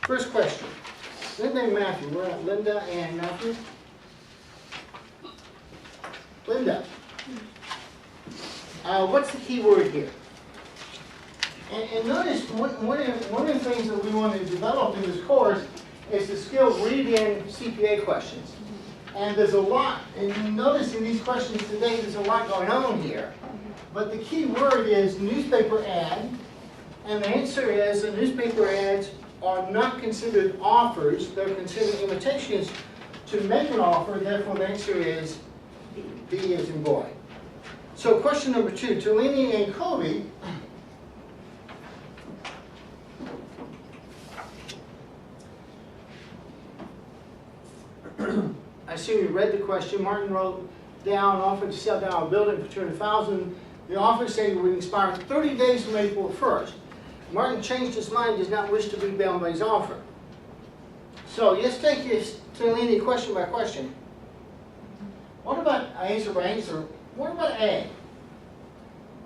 First question. Linda and Matthew. We're at Linda and Matthew. Linda. What's the key word here? And notice one of the things that we want to develop in this course is the skill of reading CPA questions. And there's a lot, and you notice in these questions today there's a lot going on here. But the key word is newspaper ad, and the answer is that newspaper ads are not considered offers, they're considered invitations to make an offer, therefore the answer is B as in boy. So question number 2, Tolini and Kobe I assume you read the question. Martin wrote down, offered to sell down a building for $200,000. The offer said it would expire 30 days from April 1st. Martin changed his mind, does not wish to be bound by his offer. So let's take this Tolini question by question. What about answer by answer? What about A?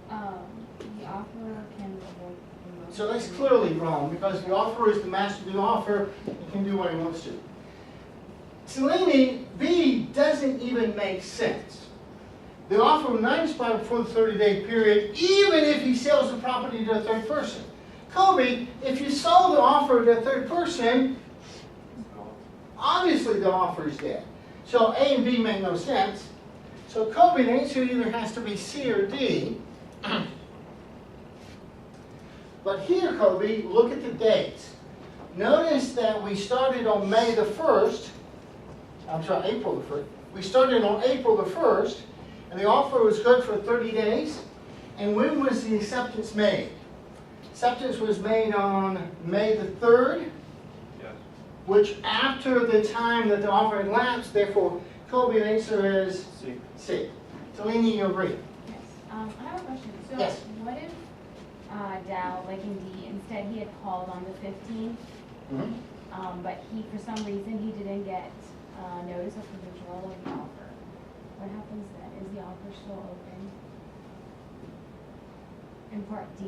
The offer can revoke. So that's clearly wrong because the offerer is the master of the offer and can do what he wants to. Tolini, B doesn't even make sense. The offer will not expire before the 30-day period, even if he sells the property to a third person. Kobe, if you sold the offer to a third person, obviously the offer is dead. So A and B make no sense. So Kobe, the answer either has to be C or D. But here, Kobe, look at the dates. Notice that we started on May the 1st. I'm sorry, April the 1st. We started on April the 1st, and the offer was good for 30 days. And when was the acceptance made? Acceptance was made on May the 3rd, Yes. which after the time that the offer had lapsed, therefore, Kobe, the answer is C. C. Tolini, you agree? Yes. I have a question. So Yes. what if Dow, like in D, instead he had called on the 15th, but he, for some reason, he didn't get notice of the withdrawal of the offer. What happens then? Is the offer still open? In part D,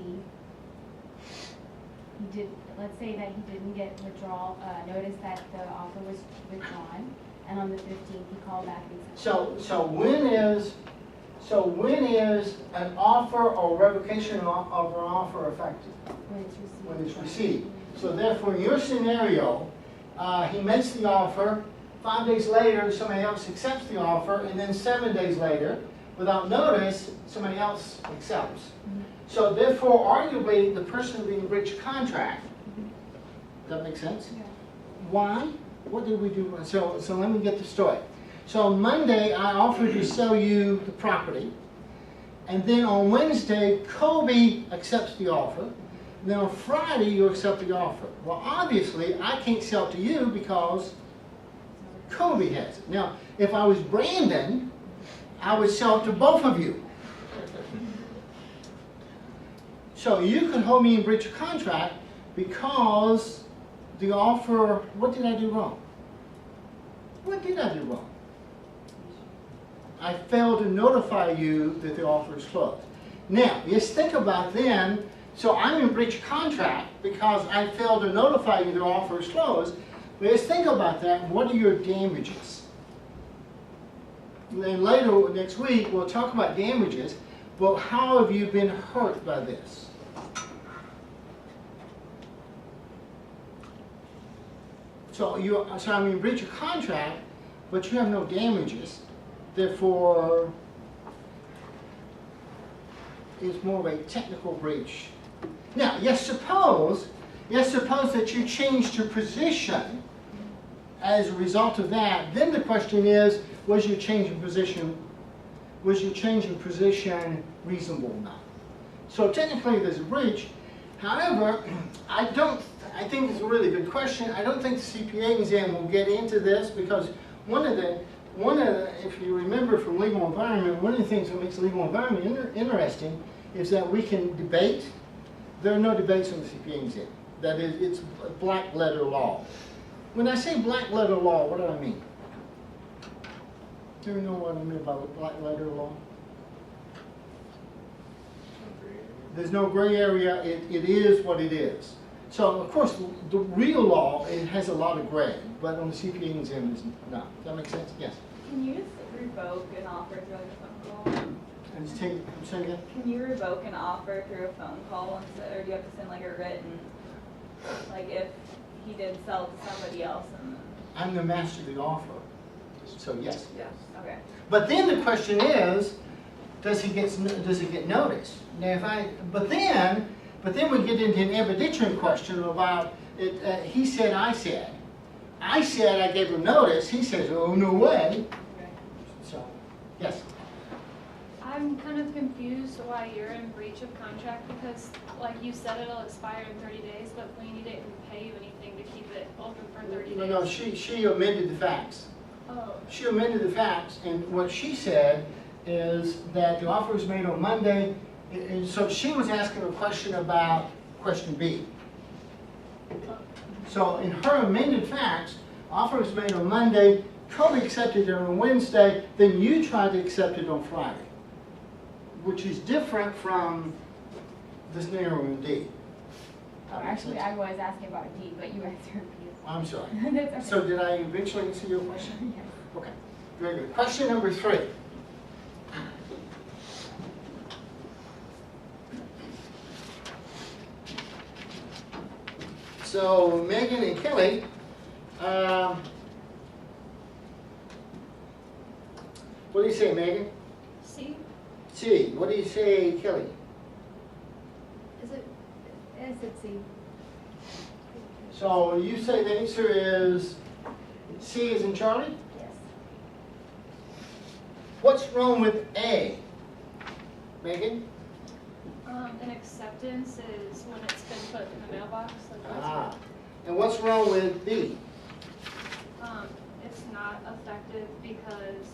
he did. Let's say that he didn't get withdrawal notice that the offer was withdrawn, and on the 15th he called back and said. So when is an offer or revocation of an offer effective? When it's received. When it's received. So therefore, in your scenario, he makes the offer. 5 days later, somebody else accepts the offer, and then 7 days later, without notice, somebody else accepts. So therefore, arguably, the person being breached contract. Does that make sense? Yeah. Why? What did we do? So let me get the story. So on Monday, I offered to sell you the property. And then on Wednesday, Kobe accepts the offer. And then on Friday, you accept the offer. Well, obviously, I can't sell it to you because Kobe has it. Now, if I was Brandon, I would sell it to both of you. So you could hold me in breach of contract because the offer, what did I do wrong? What did I do wrong? I failed to notify you that the offer is closed. Now, just think about then, so I'm in breach of contract because I failed to notify you the offer is closed. Let's think about that. What are your damages? And then later, next week, we'll talk about damages. Well, how have you been hurt by this? So I'm in breach of contract, but you have no damages. Therefore, it's more of a technical breach. Now, suppose that you changed your position as a result of that. Then the question is, was your change in position reasonable or not? So technically, there's a breach. However, I think it's a really good question. I don't think the CPA exam will get into this because one of the, if you remember from legal environment, one of the things that makes legal environment interesting is that we can debate. There are no debates on the CPA exam. That is, it's black letter law. When I say black letter law, what do I mean? Do you know what I mean by black letter law? There's no gray area. It is what it is. So, of course, the real law, it has a lot of gray, but on the CPA exam, it's not. Does that make sense? Yes? Can you just revoke an offer through like a phone call? And just take, say again? Can you revoke an offer through a phone call instead, or do you have to send like a written, like if he did sell to somebody else and? I'm the master of the offer, so yes. Yes. Okay. But then the question is, does he get notice? Now, but then we get into an evidentiary question about it. He said, I said. I said I gave him notice. He says, oh, no way. Okay. So, yes. I'm kind of confused why you're in breach of contract because, like you said, it'll expire in 30 days, but we didn't pay you anything to keep it open for 30 days. No, she amended the facts. Oh. She amended the facts, and what she said is that the offer was made on Monday, and so she was asking a question about question B. So in her amended facts, offer was made on Monday, Kobe accepted it on Wednesday, then you tried to accept it on Friday, which is different from this narrowing D. Actually, I was asking about D, but you answered B. I'm sorry. That's okay. So did I eventually answer your question? Yes. Okay, very good. Question number 3. So Megan and Kelly, what do you say, Megan? C? C. What do you say, Kelly? Is it? Yes, it's C. So you say the answer is C is in Charlie? Yes. What's wrong with A? Megan? An acceptance is when it's been put in the mailbox. Like that's Ah. And what's wrong with B? It's not effective because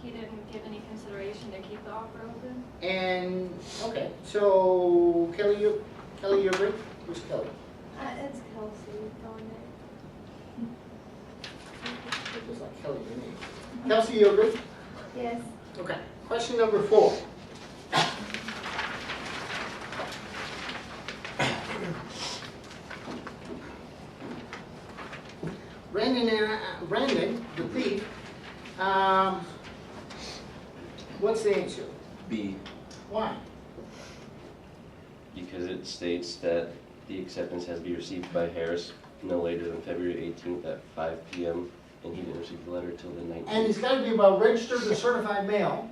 he didn't give any consideration to keep the offer open. And, okay, so Kelly, you agree? Who's Kelly? It's Kelsey going It was like Kelly to me. Kelsey, you agree? Yes. Okay. Question number 4. Brandon, the thief, what's the answer? B, Why? because it states that the acceptance has to be received by Harris no later than February 18th at 5 p.m. and he didn't receive the letter till the 19th. And it's got to be by registered or certified mail.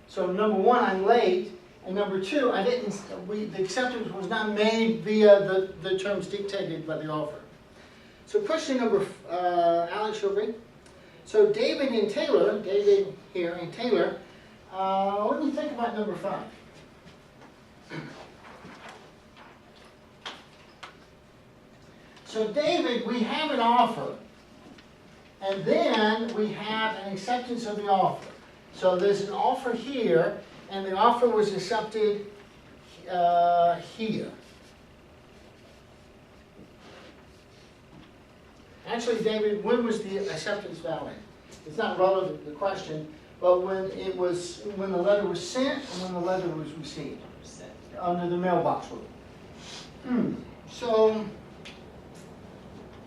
So number 1, I'm late, and number 2, the acceptance was not made via the terms dictated by the offer. So question number, Alex, you'll read? So David and Taylor, David here and Taylor, what do you think about number 5? So David, we have an offer, and then we have an acceptance of the offer. So there's an offer here, and the offer was accepted here. Actually, David, when was the acceptance valid? It's not relevant to the question, but when the letter was sent and when the letter was received under the mailbox rule.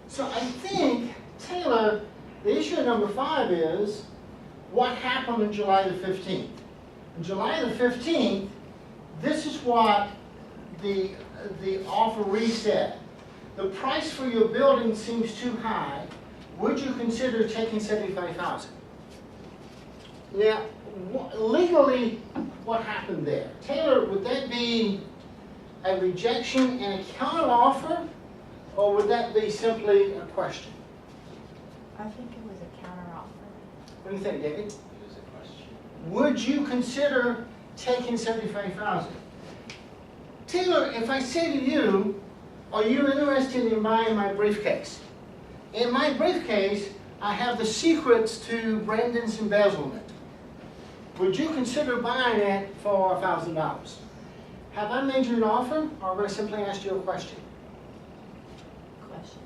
So I think, Taylor, the issue of number 5 is what happened on July the 15th. On July the 15th, this is what the offeree said. The price for your building seems too high. Would you consider taking $75,000? Now, legally, what happened there? Taylor, would that be a rejection and a counteroffer, or would that be simply a question? I think it was a counteroffer. What do you think, David? It was a question. Would you consider taking $75,000? Taylor, if I say to you, are you interested in buying my briefcase? In my briefcase, I have the secrets to Brandon's embezzlement. Would you consider buying it for $1,000? Have I made you an offer, or have I simply asked you a question? Question.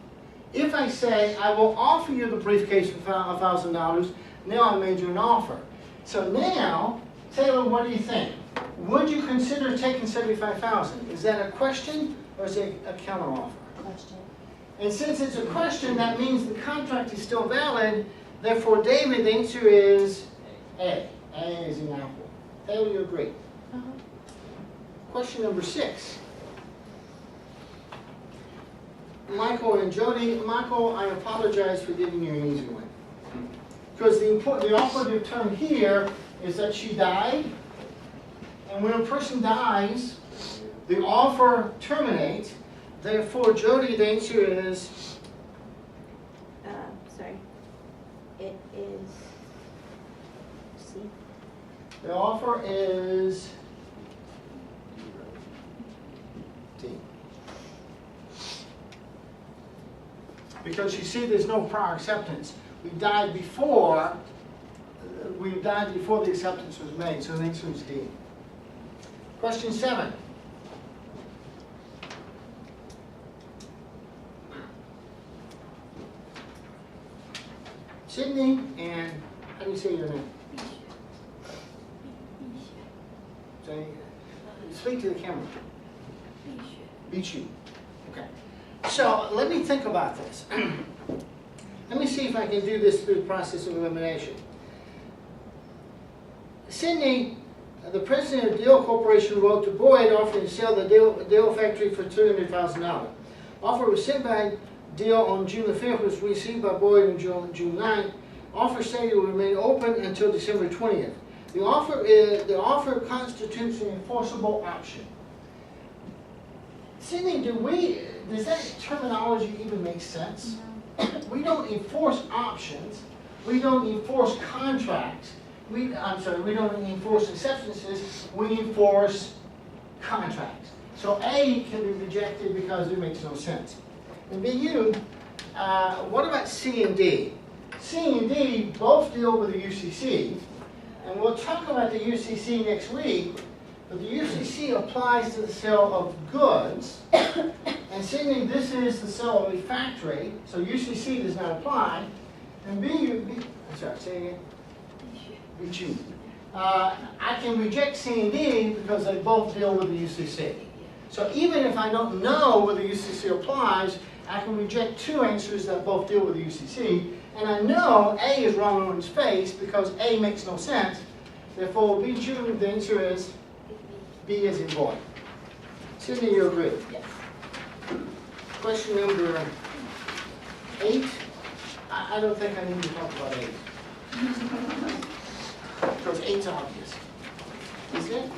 If I say, I will offer you the briefcase for $1,000, now I made you an offer. So now, Taylor, what do you think? Would you consider taking $75,000? Is that a question or is it a counteroffer? Question. And since it's a question, that means the contract is still valid. Therefore, David, the answer is A. A is in apple. Dale, you agree? Question number 6. Michael and Jody. Michael, I apologize for giving you an easy one. Because the operative term here is that she died. And when a person dies, the offer terminates. Therefore, Jody, the answer is Sorry. It is C. the offer is D. Because you see, there's no prior acceptance. We died before the acceptance was made, so the answer is D. Question 7. Sydney, and how do you say your name? Say, speak to the camera. Bichu. Okay. So let me think about this. Let me see if I can do this through the process of elimination. Sydney, the president of Deal Corporation, wrote to Boyd offering to sell the Deal factory for $200,000. Offer was sent by Deal on June the 5th, was received by Boyd on June 9th. Offer stated it will remain open until December 20th. The offer constitutes an enforceable option. Sydney, does that terminology even make sense? No. We don't enforce options. We don't enforce contracts. We don't enforce acceptances. We enforce contracts. So A can be rejected because it makes no sense. And BU, what about C and D? C and D both deal with the UCC, and we'll talk about the UCC next week, but the UCC applies to the sale of goods, and Sydney, this is the sale of a factory, so UCC does not apply, and say again? BU. I can reject C and D because they both deal with the UCC. So even if I don't know whether the UCC applies, I can reject 2 answers that both deal with the UCC, and I know A is wrong on its face because A makes no sense. Therefore, B, the answer is B as in boy. Sydney, you agree? Yes. Question number 8. I don't think I need to talk about 8. Because 8's obvious. Isn't it?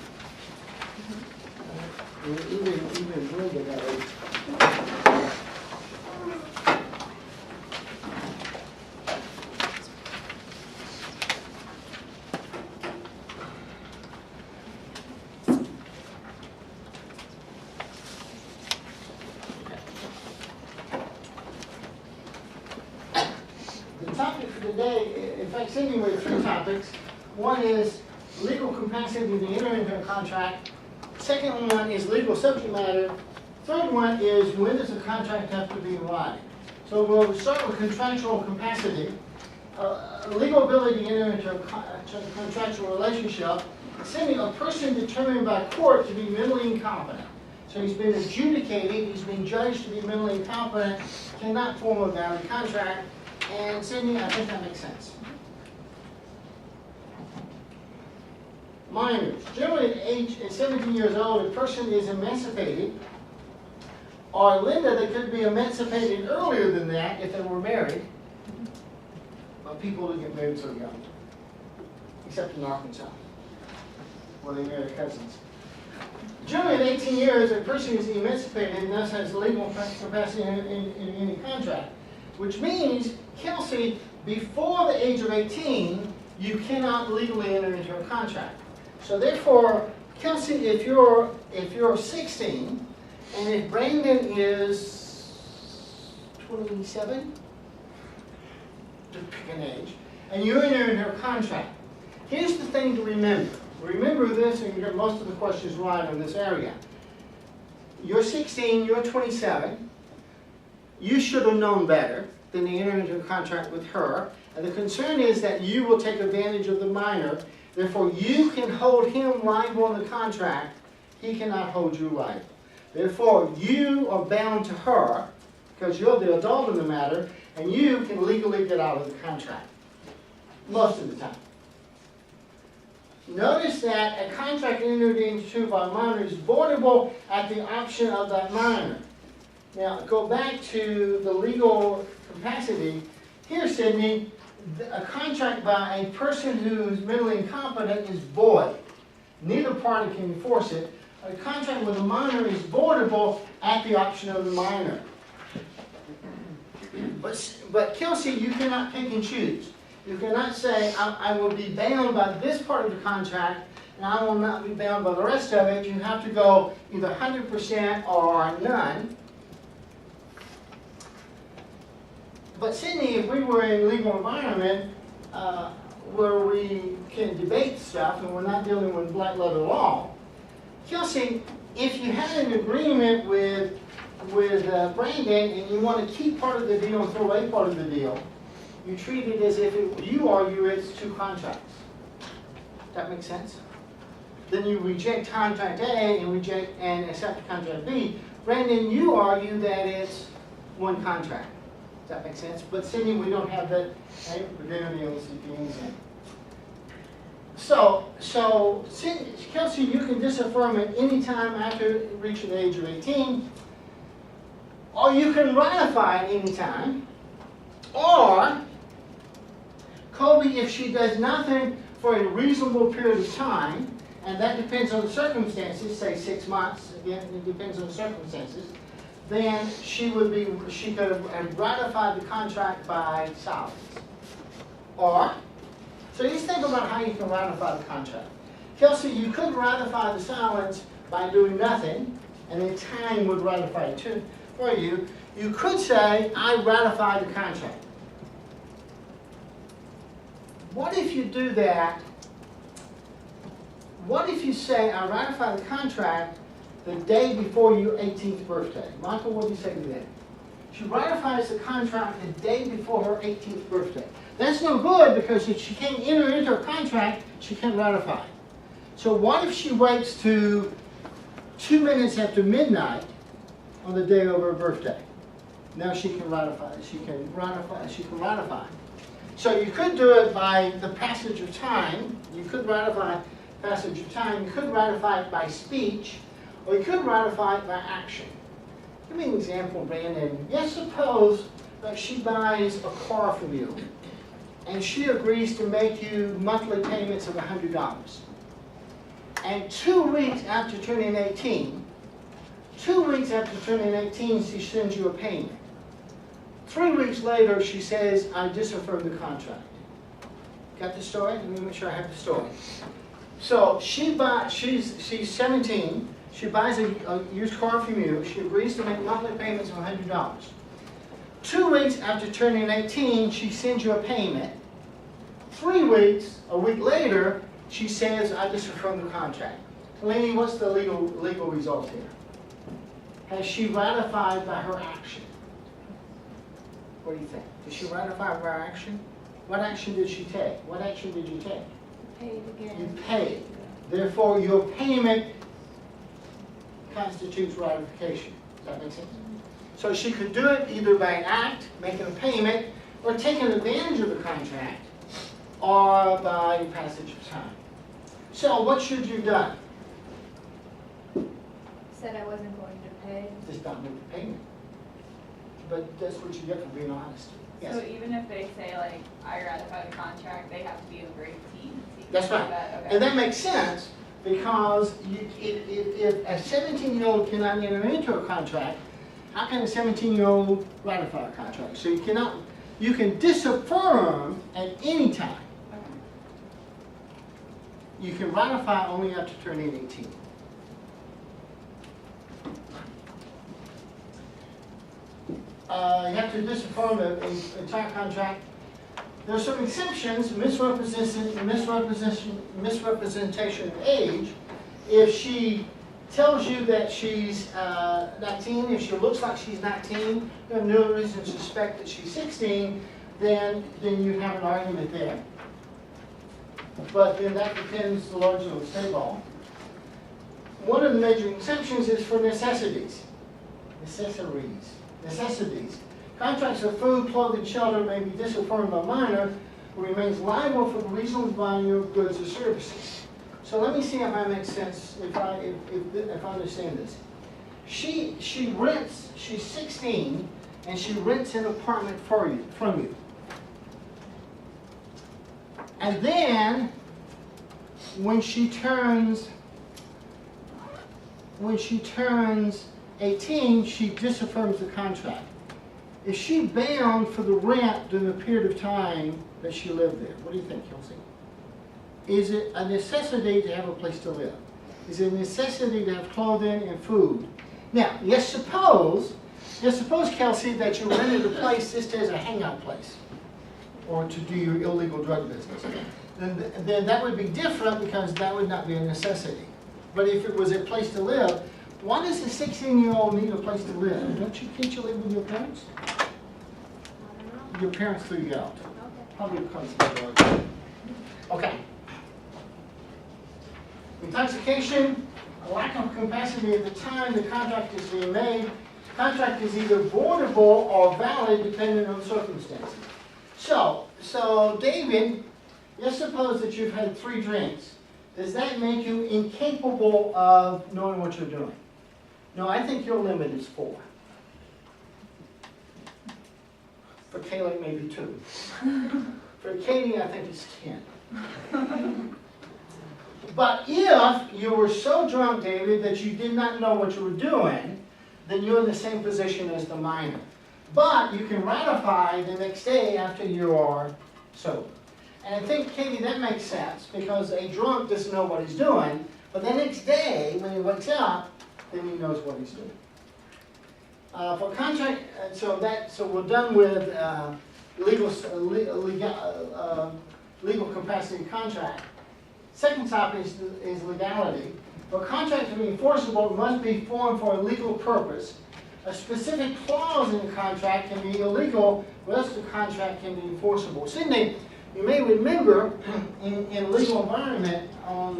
Even Brenda got 8. Sydney with 3 topics. One is legal capacity to enter into a contract. Second one is legal subject matter. Third one is when does a contract have to be in writing. So we'll start with contractual capacity. Legal ability to enter into a contractual relationship. Sydney, a person determined by court to be mentally incompetent. So he's been adjudicated, he's been judged to be mentally incompetent, cannot form a valid contract. And Sydney, I think that makes sense. Minors. Generally at age 17 years old, a person is emancipated. Or Linda, they could be emancipated earlier than that if they were married. But people don't get married so young. Except in Arkansas, where they marry cousins. Generally at 18 years, a person is emancipated and thus has legal capacity in any contract. Which means, Kelsey, before the age of 18, you cannot legally enter into a contract. So therefore, Kelsey, if you're 16, and if Brandon is 27, to pick an age, and you enter into a contract, here's the thing to remember. Remember this, and you get most of the questions right in this area. You're 16, you're 27. You should have known better than to enter into a contract with her. And the concern is that you will take advantage of the minor. Therefore, you can hold him liable on the contract. He cannot hold you liable. Therefore, you are bound to her, because you're the adult in the matter, and you can legally get out of the contract, most of the time. Notice that a contract entered into by a minor is voidable at the option of that minor. Now, go back to the legal capacity. Here, Sydney, a contract by a person who is mentally incompetent is void. Neither party can enforce it. A contract with a minor is voidable at the option of the minor. But Kelsey, you cannot pick and choose. You cannot say, I will be bound by this part of the contract, and I will not be bound by the rest of it. You have to go either 100% or none. But Sydney, if we were in a legal environment where we can debate stuff and we're not dealing with black letter law, Kelsey, if you had an agreement with Brandon and you want to keep part of the deal and throw away part of the deal, you treat it as if you argue it's two contracts. That makes sense? Then you reject contract A and accept contract B. Brandon, you argue that it's one contract. Does that make sense? But Sydney, we don't have that. Right? We're going to be able to see things in. So Kelsey, you can disaffirm at any time after reaching the age of 18, or you can ratify at any time, or Colby, if she does nothing for a reasonable period of time, and that depends on the circumstances, say 6 months, again, it depends on the circumstances, then she could have ratified the contract by silence. Or, so you think about how you can ratify the contract. Kelsey, you could ratify the silence by doing nothing, and then time would ratify it for you. You could say, I ratify the contract. What if you do that? What if you say, I ratify the contract the day before your 18th birthday? Michael, what do you say to that? She ratifies the contract the day before her 18th birthday. That's no good because if she can't enter into a contract, she can't ratify. So what if she waits to 2 minutes after midnight on the day of her birthday? Now she can ratify. She can ratify. So you could do it by the passage of time. You could ratify passage of time. You could ratify it by speech, or you could ratify it by action. Give me an example, Brandon. Yes, suppose that she buys a car from you, and she agrees to make you monthly payments of $100. And 2 weeks after turning 18, she sends you a payment. 3 weeks later, she says, I disaffirm the contract. Got the story? Let me make sure I have the story. So she's 17. She buys a used car from you. She agrees to make monthly payments of $100. 2 weeks after turning 18, she sends you a payment. 3 weeks, a week later, she says, I disaffirm the contract. Lenny, what's the legal result here? Has she ratified by her action? What do you think? Did she ratify by her action? What action did she take? What action did you take? Paid again. You paid. Therefore, your payment constitutes ratification. Does that make sense? So she could do it either by an act, making a payment, or taking advantage of the contract, or by passage of time. So what should you have done? Said I wasn't going to pay. Just not make the payment. But that's what you get for being honest. Yes? So even if they say, like, I ratify the contract, they have to be over 18? That's right. Okay. And that makes sense because if a 17-year-old cannot enter into a contract, how can a 17-year-old ratify a contract? So you can disaffirm at any time. Okay. You can ratify only after turning 18. You have to disaffirm the entire contract. There are some exceptions, misrepresentation of age. If she tells you that she's 19, if she looks like she's 19, you have no reason to suspect that she's 16, then you have an argument there. But then that depends largely on state law. one of the major exceptions is for necessities. Necessities. Contracts for food, clothing, shelter may be disaffirmed by minor who remains liable for the reasonable value of goods or services. So let me see if I make sense, if I understand this. She rents, she's 16, and she rents an apartment from you. And then, when she turns 18, she disaffirms the contract. Is she bound for the rent during the period of time that she lived there? What do you think, Kelsey? Is it a necessity to have a place to live? Is it a necessity to have clothing and food? Now, let's suppose, Kelsey, that you rented a place just as a hangout place or to do your illegal drug business. Then that would be different because that would not be a necessity. But if it was a place to live, why does a 16-year-old need a place to live? Can't you live with your parents? I don't know. Your parents threw you out. Okay. Probably because of the drug. Okay. Intoxication, a lack of capacity at the time the contract is being made. Contract is either voidable or valid depending on circumstances. So David, let's suppose that you've had 3 drinks. Does that make you incapable of knowing what you're doing? No, I think your limit is 4. For Kayla, maybe 2. For Katie, I think it's 10. But if you were so drunk, David, that you did not know what you were doing, then you're in the same position as the minor. But you can ratify the next day after you are sober. And I think, Katie, that makes sense because a drunk doesn't know what he's doing, but the next day, when he wakes up, then he knows what he's doing. For contract, so we're done with legal capacity contract. Second topic is legality. For a contract to be enforceable, it must be formed for a legal purpose. A specific clause in the contract can be illegal, but else the contract can be enforceable. Sydney, you may remember in a legal environment, I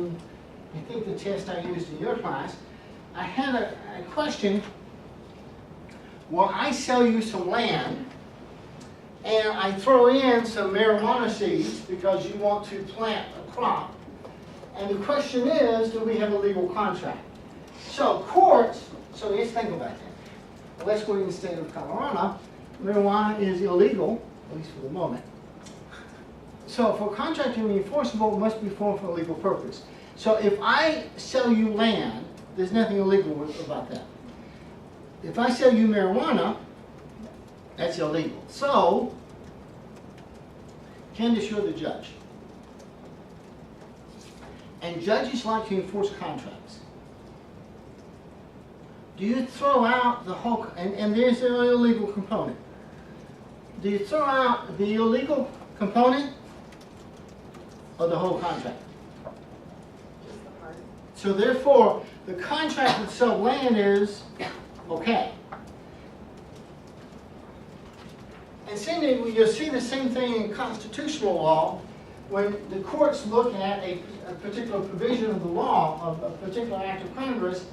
think the test I used in your class, I had a question. Well, I sell you some land, and I throw in some marijuana seeds because you want to plant a crop. And the question is, do we have a legal contract? So courts, so let's think about that. Let's go in the state of Colorado. Marijuana is illegal, at least for the moment. So for a contract to be enforceable, it must be formed for a legal purpose. So if I sell you land, there's nothing illegal about that. If I sell you marijuana, that's illegal. So, Candace, you're the judge. And judges like to enforce contracts. Do you throw out the whole, and there's an illegal component. Do you throw out the illegal component or the whole contract? Just the part. So therefore, the contract with sell land is okay. And Cindy, you'll see the same thing in constitutional law when the courts look at a particular provision of the law, of a particular act of Congress,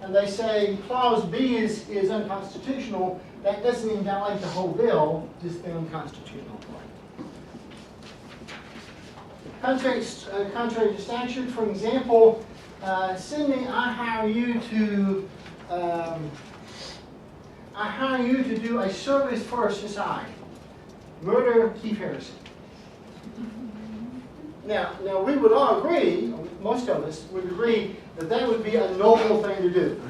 and they say clause B is unconstitutional. That doesn't invalidate the whole bill, just the unconstitutional part. Contrary to statute, for example, Cindy, I hire you to do a service for society. Murder Keith Harrison. Now we would all agree, most of us would agree, that that would be a noble thing to do.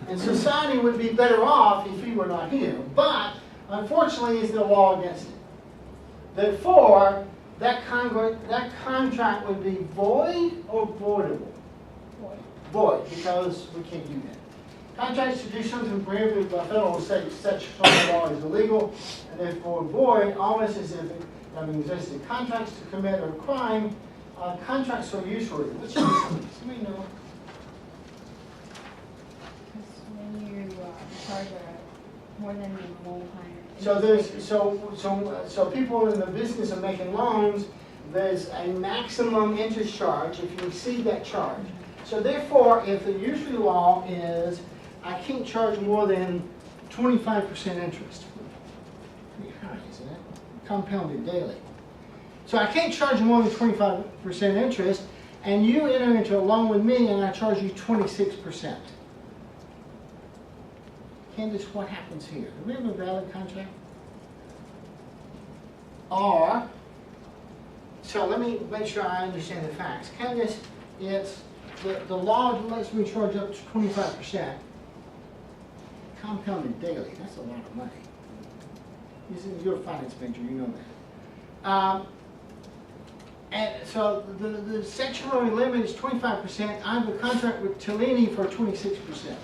And society would be better off if he were not here. But, unfortunately, there's no law against it. Therefore, that contract would be void or voidable? Void, because we can't do that. Contracts to do something prohibited by federal or state statutory law is illegal, and therefore void, almost as if it existed. Contracts to commit a crime, contracts are usury. What's your somebody know? When you charge more than the whole time. So there's so people in the business of making loans, there's a maximum interest charge if you exceed that charge. So therefore, if the usury law is, I can't charge more than 25% interest. Pretty high, isn't it? Compounded daily. So I can't charge more than 25% interest, and you enter into a loan with me and I charge you 26%. Candace, what happens here? Do we have a valid contract? Or, so let me make sure I understand the facts. Candace, it's, the law lets me charge up to 25%. Compounded daily, that's a lot of money. You're a finance major, you know that. And so the statutory limit is 25%. I have a contract with Tellini for 26%.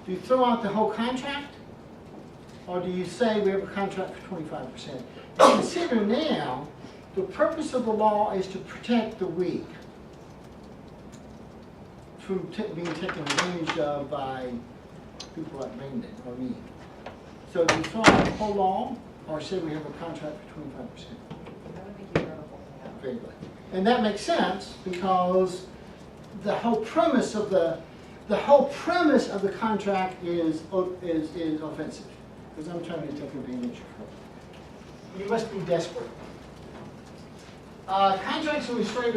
Do you throw out the whole contract? Or do you say we have a contract for 25%? Consider now, the purpose of the law is to protect the weak from being taken advantage of by people like Brandon or me. So do you throw out the whole law, or say we have a contract for 25%? Very good. And that makes sense because the whole premise of the contract is offensive, because I'm trying to take advantage of her. You must be desperate. Contracts with restraint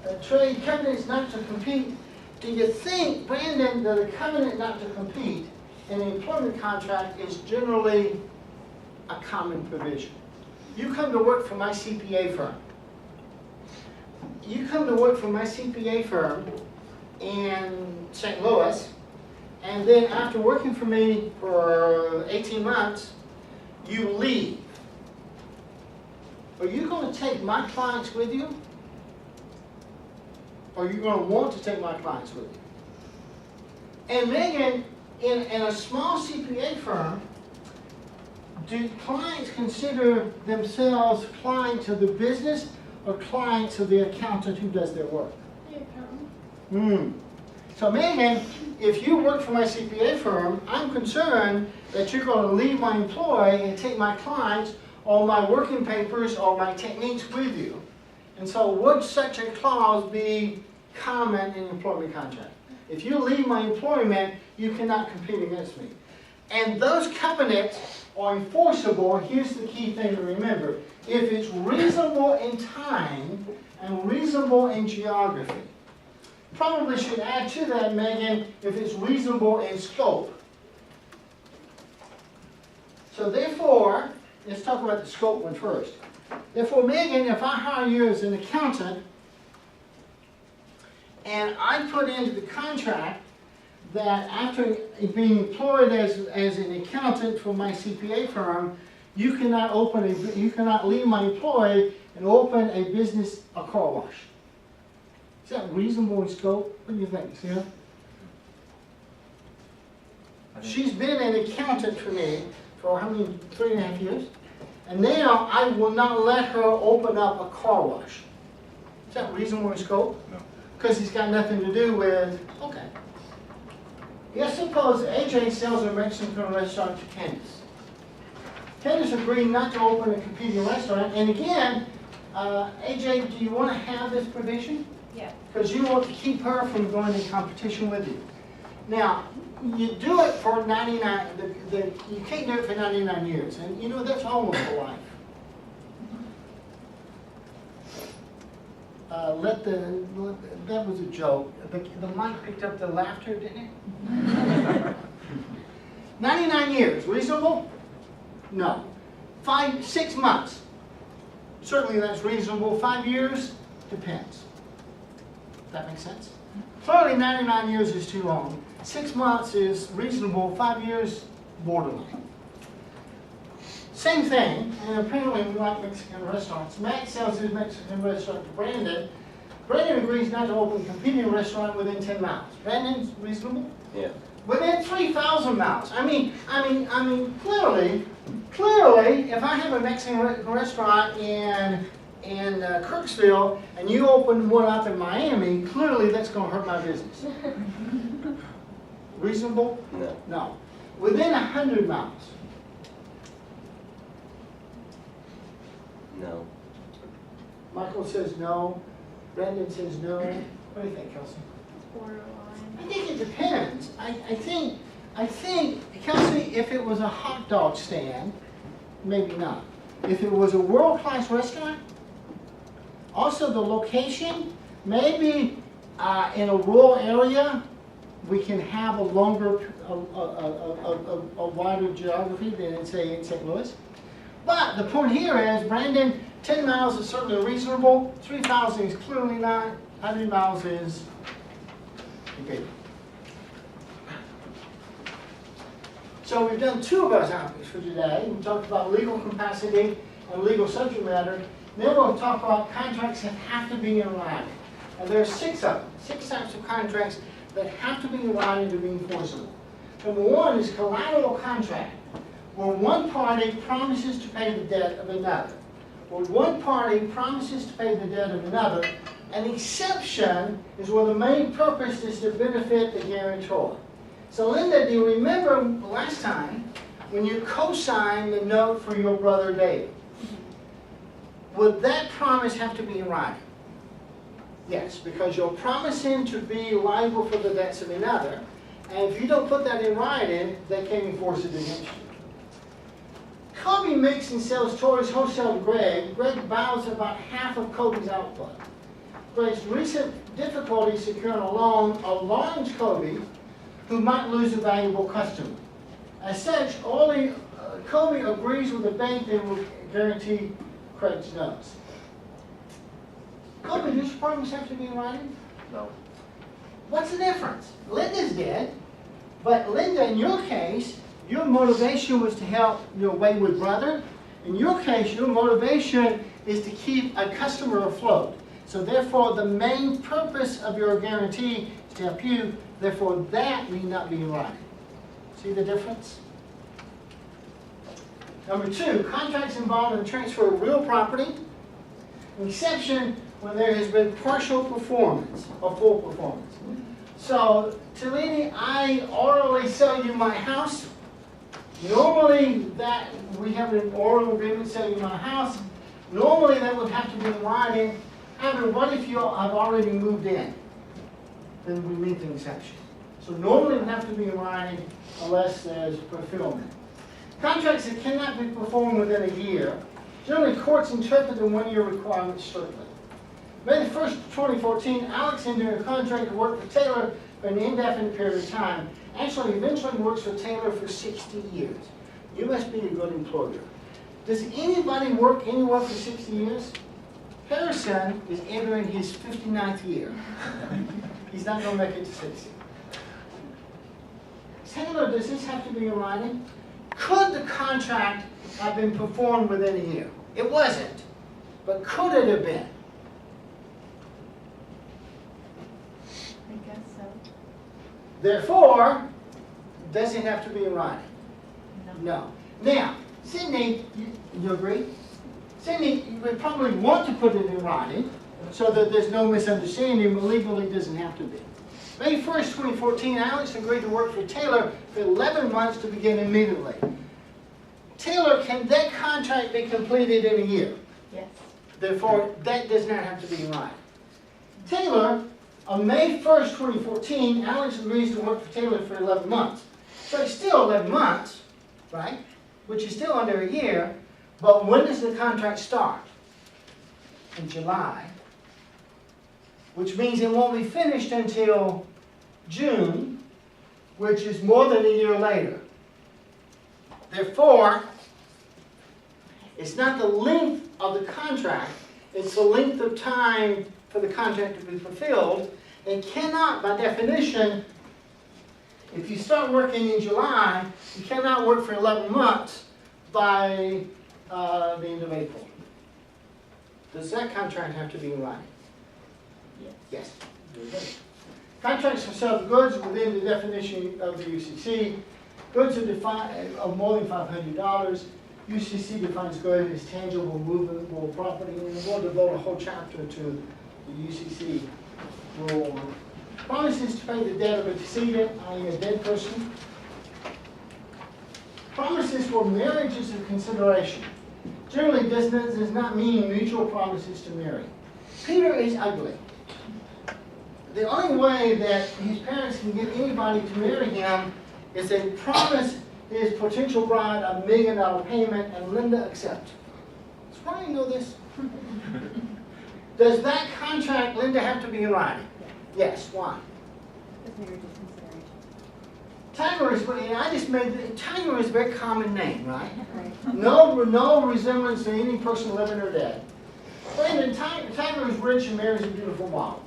of trade covenants not to compete. Do you think, Brandon, that a covenant not to compete in an employment contract is generally a common provision? You come to work for my CPA firm. You come to work for my CPA firm in St. Louis, and then after working for me for 18 months, you leave. Are you going to take my clients with you? Or are you going to want to take my clients with you? And Megan, in a small CPA firm, do clients consider themselves clients of the business or clients of the accountant who does their work? The accountant. So Megan, if you work for my CPA firm, I'm concerned that you're going to leave my employee and take my clients or my working papers or my techniques with you. And so would such a clause be common in an employment contract? If you leave my employment, you cannot compete against me. And those covenants are enforceable. Here's the key thing to remember. If it's reasonable in time and reasonable in geography. Probably should add to that, Megan, if it's reasonable in scope. So therefore, let's talk about the scope one first. Therefore, Megan, if I hire you as an accountant, and I put into the contract that after being employed as an accountant for my CPA firm, you cannot leave my employee and open a business, a car wash. Is that reasonable in scope? What do you think, Sarah? She's been an accountant for me for how many, 3.5 years? And now I will not let her open up a car wash. Is that reasonable in scope? No. Because it's got nothing to do with, okay. Yes, suppose AJ sells a Mexican restaurant to Candace. Candace agreed not to open a competing restaurant. And again, AJ, do you want to have this provision? Yeah. Because you want to keep her from going in competition with you. Now, you do it for 99, you can't do it for 99 years. And you know, that's almost a life. That was a joke. The mic picked up the laughter, didn't it? 99 years, reasonable? No. 6 months. Certainly that's reasonable. 5 years? Depends. That makes sense? Clearly 99 years is too long. 6 months is reasonable. 5 years, borderline. Same thing, and apparently we like Mexican restaurants. Matt sells his Mexican restaurant to Brandon. Brandon agrees not to open a competing restaurant within 10 miles. Brandon's reasonable? Yeah. Within 3,000 miles. I mean, clearly, if I have a Mexican restaurant in Kirksville and you open one up in Miami, clearly that's going to hurt my business. Reasonable? No. No. Within 100 miles. No. Michael says no. Brandon says no. What do you think, Kelsey? borderline. I think it depends. I think, Kelsey, if it was a hot dog stand, maybe not. If it was a world-class restaurant, also the location, maybe in a rural area, we can have a longer, a wider geography than say in St. Louis. But the point here is, Brandon, 10 miles is certainly reasonable, 3,000 is clearly not, 100 miles is okay. So we've done two of our topics for today. We talked about legal capacity and legal subject matter. Then we'll talk about contracts that have to be in writing. And there are 6 of them, 6 types of contracts that have to be in writing to be enforceable. Number 1 is collateral contract, where one party promises to pay the debt of another. Where one party promises to pay the debt of another. An exception is where the main purpose is to benefit the guarantor. So Linda, do you remember last time when you co-signed the note for your brother David? Would that promise have to be in writing? Yes, because you're promising to be liable for the debts of another, and if you don't put that in writing, they can enforce it against you. Kobe makes and sells toys wholesale to Greg. Greg buys about half of Kobe's output. Greg's recent difficulty securing a loan alarms Kobe, who might lose a valuable customer. As such, Kobe agrees with the bank that will guarantee Craig's notes. Kobe, does your promise have to be in writing? No. What's the difference? Linda's dead, but Linda, in your case, your motivation was to help your wayward brother. In your case, your motivation is to keep a customer afloat. So therefore, the main purpose of your guarantee is to help you. Therefore, that need not be in writing. See the difference? Number 2, contracts involving the transfer of real property. An exception when there has been partial performance or full performance. So, Talini, I orally sell you my house. Normally, that we have an oral agreement selling you my house. Normally, that would have to be in writing. However, what if you have already moved in? Then we meet the exception. So normally it would have to be in writing unless there's fulfillment. Contracts that cannot be performed within a year. Generally, courts interpret the 1-year requirement strictly. May the 1st, 2014, Alex entered a contract to work for Taylor for an indefinite period of time. Actually, eventually works for Taylor for 60 years. You must be a good employer. Does anybody work anywhere for 60 years? Harrison is entering his 59th year. He's not going to make it to 60. Taylor, does this have to be in writing? Could the contract have been performed within a year? It wasn't, but could it have been? I guess so. Therefore, does it have to be in writing? No. No. Now, Sydney, you agree? Sydney, you would probably want to put it in writing so that there's no misunderstanding, but legally it doesn't have to be. May 1st, 2014, Alex agreed to work for Taylor for 11 months to begin immediately. Taylor, can that contract be completed in a year? Yes. Therefore, that does not have to be in writing. Taylor, on May 1st, 2014, Alex agrees to work for Taylor for 11 months. So it's still 11 months, right? Which is still under a year, but when does the contract start? In July, which means it won't be finished until June, which is more than a year later. Therefore, it's not the length of the contract, it's the length of time for the contract to be fulfilled. It cannot, by definition, if you start working in July, you cannot work for 11 months by the end of April. Does that contract have to be in writing? Yes. Yes. Very good. Contracts for sale of goods within the definition of the UCC. Goods are defined of more than $500. UCC defines good as tangible, movable property, and we'll devote a whole chapter to the UCC rule. Promises to pay the debt of a decedent, i.e. a dead person. Promises for marriage is a consideration. Generally, does not mean mutual promises to marry. Peter is ugly. the only way that his parents can get anybody to marry him is they promise his potential bride a $1 million payment and Linda accepts. Does Brian know this? Does that contract, Linda, have to be in writing? Yes. Why? Because marriage is consideration. Tiger is, Tiger is a very common name, right? Right. No resemblance to any person living or dead. Brandon, Tiger is rich and marries a beautiful model.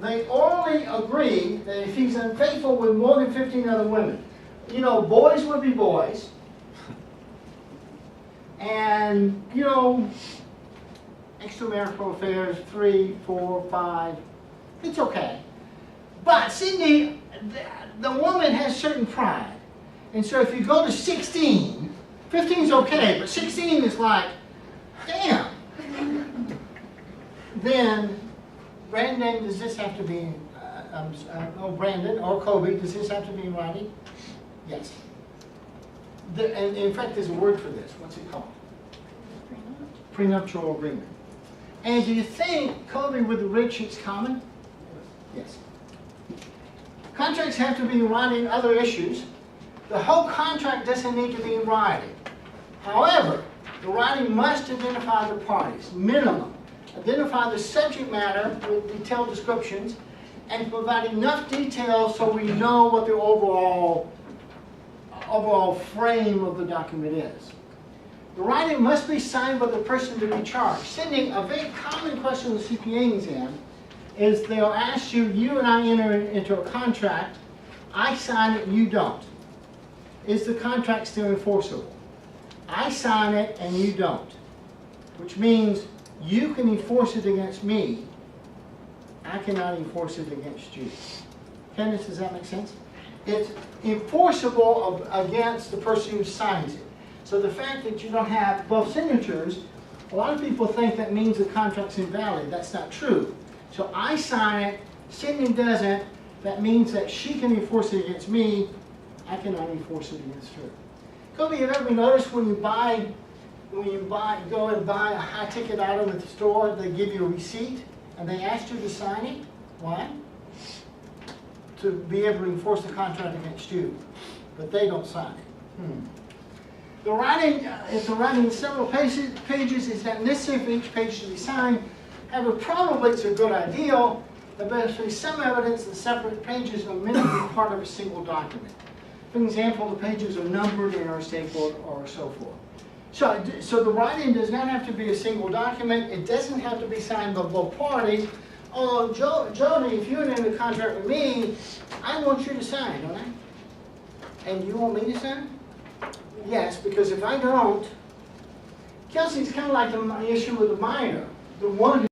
They orally agree that if he's unfaithful with more than 15 other women, you know, boys would be boys. And, you know, extramarital affairs, 3, 4, 5, it's okay. But Sydney, the woman has certain pride. And so if you go to 16, 15 is okay, but 16 is like, damn. Then, Brandon, does this have to be, Brandon or Kobe, does this have to be in writing? Yes. And in fact, there's a word for this. What's it called? Prenuptial agreement. And do you think Kobe with the rich it's common? Yes. Contracts have to be in writing, other issues. The whole contract doesn't need to be in writing. However, the writing must identify the parties, minimum. Identify the subject matter with detailed descriptions and provide enough detail so we know what the overall frame of the document is. The writing must be signed by the person to be charged. Sydney, a very common question with CPA exam is they'll ask you, you and I enter into a contract, I sign it, you don't. Is the contract still enforceable? I sign it and you don't. Which means you can enforce it against me, I cannot enforce it against you. Candace, does that make sense? It's enforceable against the person who signs it. So the fact that you don't have both signatures, a lot of people think that means the contract's invalid. That's not true. So I sign it, Sydney doesn't, that means that she can enforce it against me, I cannot enforce it against her. Kobe, have you ever noticed when you go and buy a high-ticket item at the store, they give you a receipt, and they ask you to sign it? Why? To be able to enforce the contract against you, but they don't sign it. The writing, if the writing is several pages, is not necessary for each page to be signed. However, probably it's a good idea, but there should be some evidence that separate pages are meant to be part of a single document. For example, the pages are numbered and are stapled or so forth. So the writing does not have to be a single document. It doesn't have to be signed by both parties. Although, Jody, if you're in a contract with me, I want you to sign, don't I? And you want me to sign? Yes, because if I don't, Kelsey, it's kind of like the issue with the minor. The one